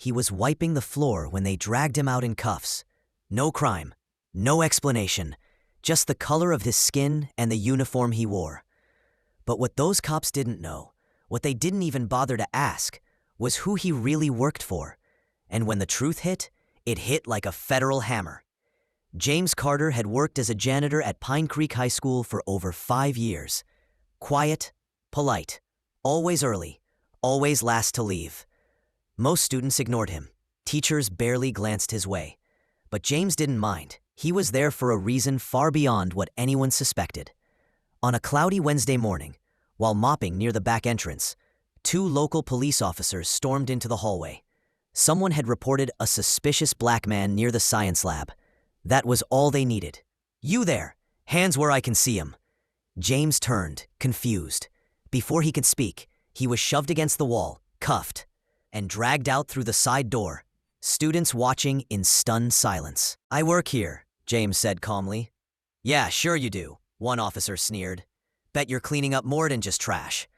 He was wiping the floor when they dragged him out in cuffs. No crime, no explanation, just the color of his skin and the uniform he wore. But what those cops didn't know, what they didn't even bother to ask, was who he really worked for. And when the truth hit, it hit like a federal hammer. James Carter had worked as a janitor at Pine Creek High School for over 5 years. Quiet, polite, always early, always last to leave. Most students ignored him. Teachers barely glanced his way. But James didn't mind. He was there for a reason far beyond what anyone suspected. On a cloudy Wednesday morning, while mopping near the back entrance, 2 local police officers stormed into the hallway. Someone had reported a suspicious black man near the science lab. That was all they needed. "You there! Hands where I can see 'em!" James turned, confused. Before he could speak, he was shoved against the wall, cuffed, and dragged out through the side door. Students watching in stunned silence. "I work here," James said calmly. "Yeah, sure you do," one officer sneered. "Bet you're cleaning up more than just trash."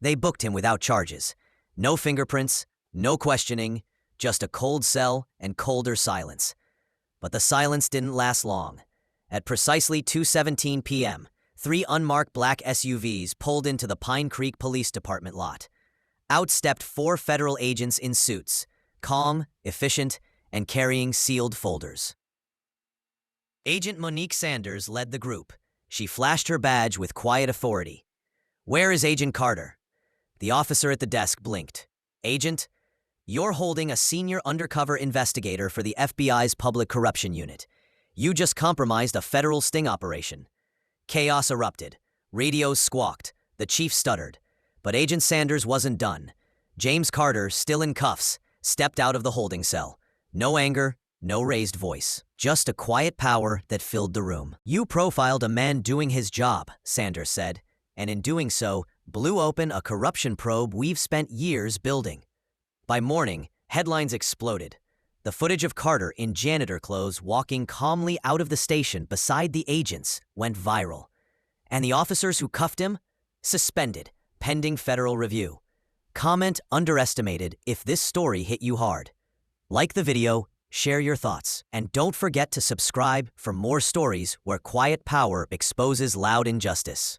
They booked him without charges. No fingerprints, no questioning, just a cold cell and colder silence. But the silence didn't last long. At precisely 2:17 p.m., 3 unmarked black SUVs pulled into the Pine Creek Police Department lot. Out stepped 4 federal agents in suits, calm, efficient, and carrying sealed folders. Agent Monique Sanders led the group. She flashed her badge with quiet authority. "Where is Agent Carter?" The officer at the desk blinked. "Agent, you're holding a senior undercover investigator for the FBI's Public Corruption Unit. You just compromised a federal sting operation." Chaos erupted. Radios squawked. The chief stuttered. But Agent Sanders wasn't done. James Carter, still in cuffs, stepped out of the holding cell. No anger, no raised voice. Just a quiet power that filled the room. "You profiled a man doing his job," Sanders said, "and in doing so, blew open a corruption probe we've spent years building." By morning, headlines exploded. The footage of Carter in janitor clothes walking calmly out of the station beside the agents went viral. And the officers who cuffed him? Suspended, pending federal review. Comment underestimated if this story hit you hard. Like the video, share your thoughts, and don't forget to subscribe for more stories where quiet power exposes loud injustice.